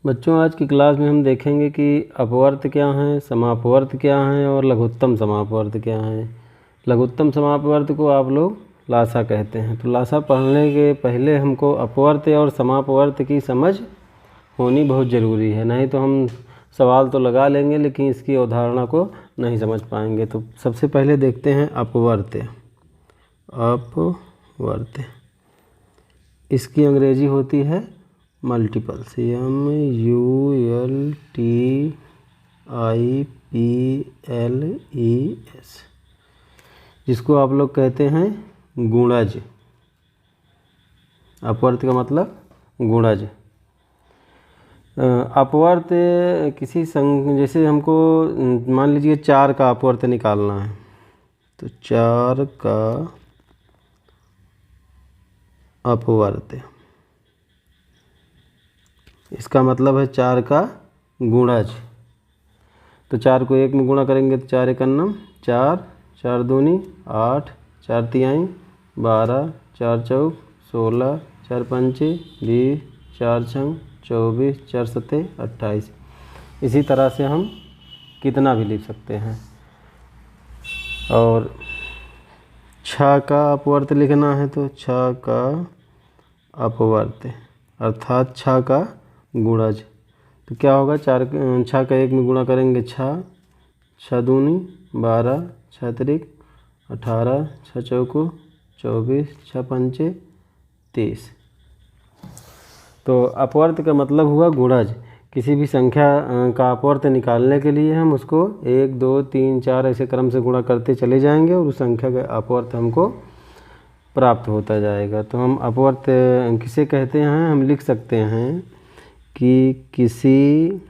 बच्चों, आज की क्लास में हम देखेंगे कि अपवर्त क्या हैं, समापवर्त क्या हैं और लघुत्तम समापवर्त क्या हैं। लघुत्तम समापवर्त को आप लोग लासा कहते हैं। तो लासा पढ़ने के पहले हमको अपवर्त और समापवर्त की समझ होनी बहुत ज़रूरी है, नहीं तो हम सवाल तो लगा लेंगे लेकिन इसकी अवधारणा को नहीं समझ पाएंगे। तो सबसे पहले देखते हैं अपवर्त। अपवर्त इसकी अंग्रेजी होती है मल्टीपल्स, MULTIPLES, जिसको आप लोग कहते हैं गुणज। अपवर्त का मतलब गुणज। अपवर्त किसी जैसे हमको मान लीजिए 4 का अपवर्त निकालना है, तो 4 का अपवर्त, इसका मतलब है 4 का गुणज। तो 4 को 1 में गुणा करेंगे तो 4 एकन्नम 4, 4 दूनी 8, 4 तिहाई 12, 4 चौक 16, 4 पंचे 20, 4 छंग 24, 4 सत्ते 28। इसी तरह से हम कितना भी लिख सकते हैं। और 6 का अपवर्त लिखना है तो 6 का अपवर्त अर्थात 6 का गुणज। तो क्या होगा, 6 का 1 में गुणा करेंगे 6, 6 दूनी 12, 6 तिरिक 18, 6 चौको 24, 6 पंचे 30। तो अपवर्त का मतलब हुआ गुणज। किसी भी संख्या का अपवर्त निकालने के लिए हम उसको 1, 2, 3, 4 ऐसे क्रम से गुणा करते चले जाएंगे और उस संख्या का अपवर्त हमको प्राप्त होता जाएगा। तो हम अपवर्त किसे कहते हैं, हम लिख सकते हैं कि किसी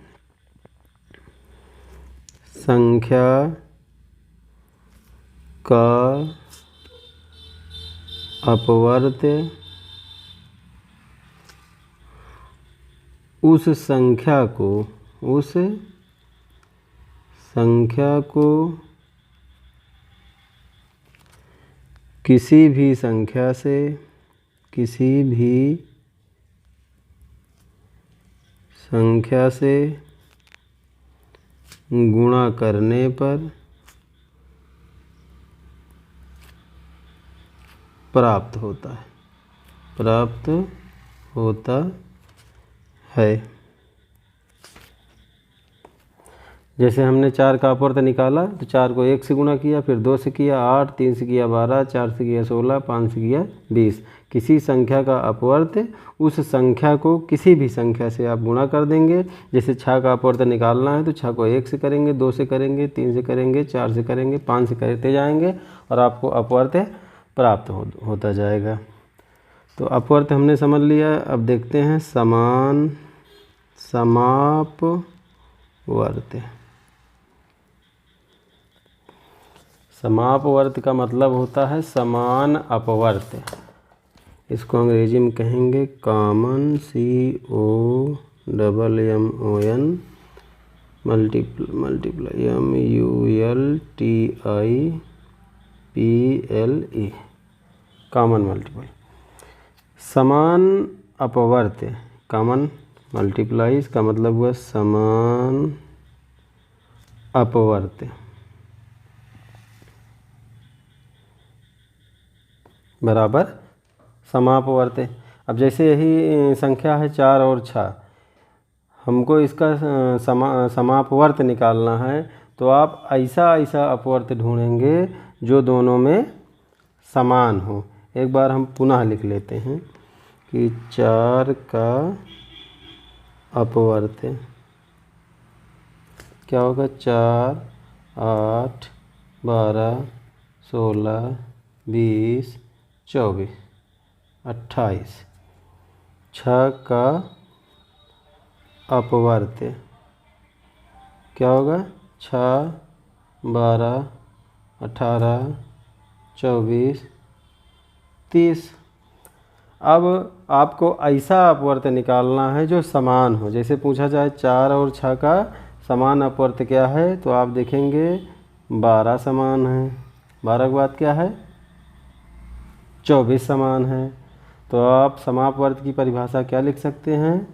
संख्या का अपवर्त उस संख्या को किसी भी संख्या से गुणा करने पर प्राप्त होता है। जैसे हमने 4 का अपवर्त निकाला तो 4 को 1 से गुणा किया, फिर 2 से किया 8, 3 से किया 12, 4 से किया 16, 5 से किया 20। किसी संख्या का अपवर्त उस संख्या को किसी भी संख्या से आप गुणा कर देंगे। जैसे 6 का अपवर्त निकालना है तो 6 को 1 से करेंगे, 2 से करेंगे, 3 से करेंगे, 4 से करेंगे, 5 से करते जाएंगे और आपको अपवर्त प्राप्त होता जाएगा। तो अपवर्त हमने समझ लिया। अब देखते हैं समापवर्त। समापवर्त का मतलब होता है समान अपवर्त। इसको अंग्रेजी में कहेंगे common, COMMON multiply MULTIPLE, common multiple. समान अपवर्त, कॉमन मल्टीप्लाइज का मतलब हुआ समान अपवर्त बराबर समापवर्त। अब जैसे यही संख्या है 4 और 6, हमको इसका समापवर्त निकालना है तो आप ऐसा अपवर्त ढूंढेंगे जो दोनों में समान हो। एक बार हम पुनः लिख लेते हैं कि 4 का अपवर्त क्या होगा, 4, 8, 12, 16, 20, 24, 28। 6 का अपवर्त क्या होगा, 6, 12, 18, 24, 30। अब आपको ऐसा अपवर्त निकालना है जो समान हो। जैसे पूछा जाए 4 और 6 का समान अपवर्त क्या है, तो आप देखेंगे 12 समान है, 12 के बाद क्या है 24 समान है। तो आप समापवर्त की परिभाषा क्या लिख सकते हैं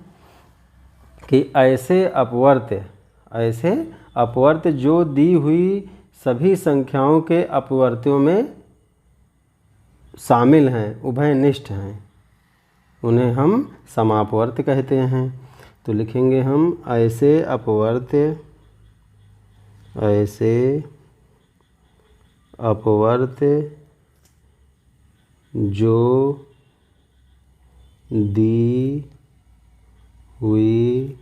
कि ऐसे अपवर्त जो दी हुई सभी संख्याओं के अपवर्त्यों में शामिल हैं, उभयनिष्ठ हैं, उन्हें हम समापवर्त कहते हैं। तो लिखेंगे हम ऐसे अपवर्त जो दी हुई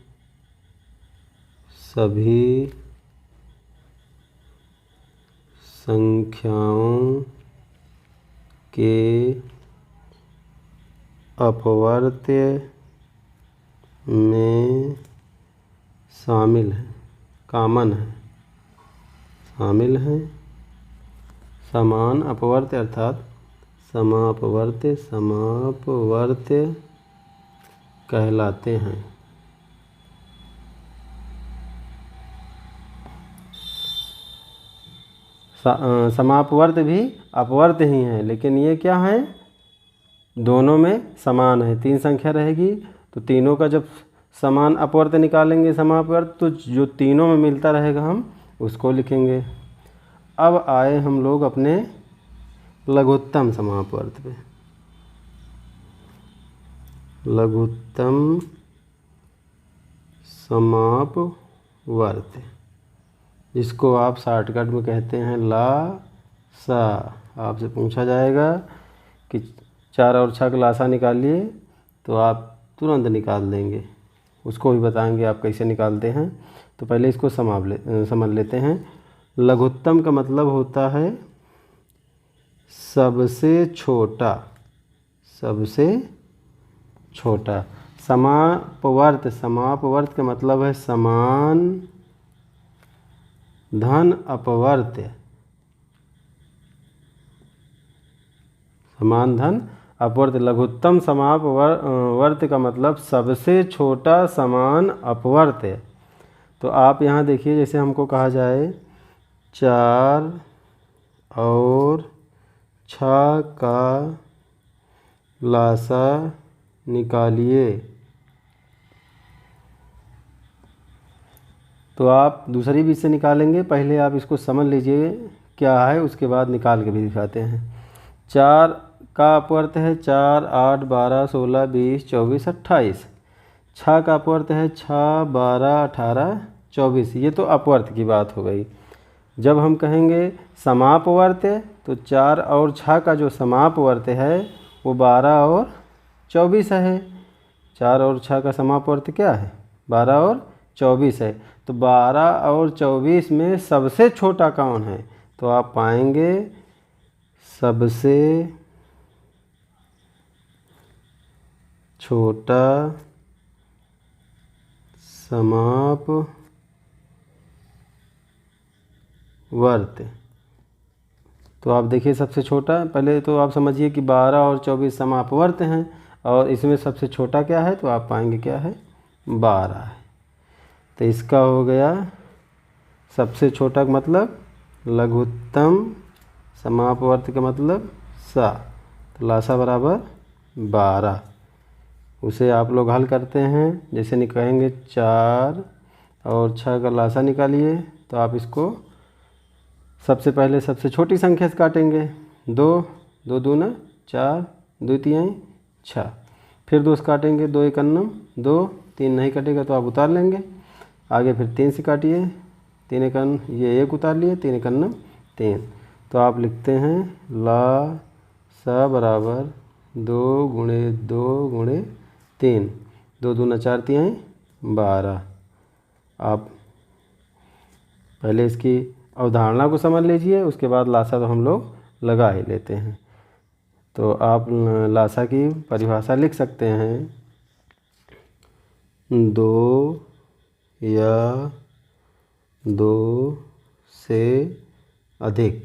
सभी संख्याओं के अपवर्त्य में शामिल हैं, कॉमन है, शामिल हैं। समान अपवर्त्य अर्थात समापवर्त्य कहलाते हैं। समापवर्त भी अपवर्त ही हैं, लेकिन ये क्या है, दोनों में समान है। 3 संख्या रहेगी तो तीनों का जब समान अपवर्त निकालेंगे समापवर्त, तो जो तीनों में मिलता रहेगा हम उसको लिखेंगे। अब आए हम लोग अपने लघुत्तम समापवर्त पे। लघुत्तम समापवर्त, जिसको आप शॉर्टकट में कहते हैं लासा। आपसे पूछा जाएगा कि 4 और 6 का लासा निकालिए, तो आप तुरंत निकाल देंगे। उसको भी बताएंगे आप कैसे निकालते हैं। तो पहले इसको समझ लेते हैं। लघुत्तम का मतलब होता है सबसे छोटा, सबसे छोटा। समापवर्त का मतलब है समान धन अपवर्त्य, समान धन अपवर्त्य। लघुत्तम समापवर्त का मतलब सबसे छोटा समान अपवर्त्य। तो आप यहाँ देखिए, जैसे हमको कहा जाए 4 और 6 का लासा निकालिए, तो आप दूसरी भी से निकालेंगे। पहले आप इसको समझ लीजिए क्या है, उसके बाद निकाल के भी दिखाते हैं। 4 का अपवर्त है 4, 8, 12, 16, 20, 24, 28। 6 का अपवर्त है 6, 12, 18, 24। ये तो अपवर्त की बात हो गई। जब हम कहेंगे समापवर्त, तो 4 और 6 का जो समापवर्त है वो 12 और 24 है। 4 और 6 का समापवर्त क्या है, 12 और 24 है। तो 12 और 24 में सबसे छोटा कौन है, तो आप पाएंगे सबसे छोटा समापवर्त। तो आप देखिए सबसे छोटा, पहले तो आप समझिए कि 12 और 24 समापवर्त हैं, और इसमें सबसे छोटा क्या है, तो आप पाएंगे क्या है, 12 है। तो इसका हो गया सबसे छोटा का मतलब लघुत्तम, समापवर्त का मतलब सा। तो लासा बराबर 12। उसे आप लोग हल करते हैं। जैसे कहेंगे 4 और 6 का लासा निकालिए, तो आप इसको सबसे पहले सबसे छोटी संख्या से काटेंगे। 2, 2 दूना 4, 2 तिहाई 6। फिर 2 से काटेंगे, 2 एकन्नम 2, 3 नहीं कटेगा तो आप उतार लेंगे। आगे फिर 3 से काटिए, 3 एकन्न, ये 1 उतार लिए, 3 एकन्नम 3। तो आप लिखते हैं ला सा बराबर 2 गुणे 2 गुणे 3, 2 दूना 4 तिहाई 12। आप पहले इसकी अवधारणा को समझ लीजिए, उसके बाद लासा तो हम लोग लगा ही लेते हैं। तो आप लासा की परिभाषा लिख सकते हैं, 2 या 2 से अधिक,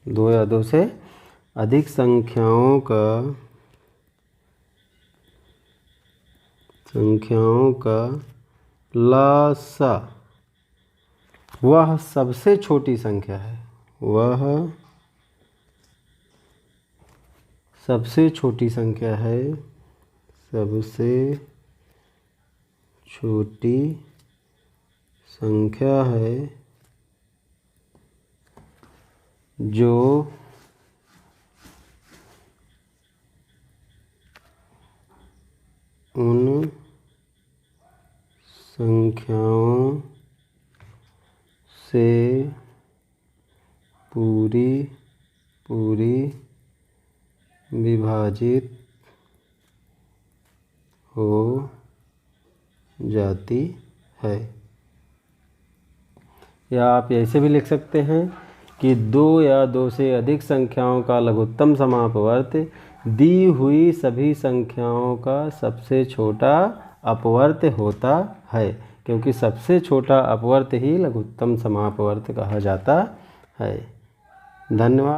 2 या 2 से अधिक संख्याओं का लासा वह सबसे छोटी संख्या है, वह सबसे छोटी संख्या है, सबसे छोटी संख्या है जो उन संख्याओं से पूरी विभाजित हो जाती है। या आप ऐसे भी लिख सकते हैं कि 2 या 2 से अधिक संख्याओं का लघुत्तम समापवर्त दी हुई सभी संख्याओं का सबसे छोटा अपवर्त होता है, क्योंकि सबसे छोटा अपवर्त ही लघुत्तम समापवर्त कहा जाता है। धन्यवाद।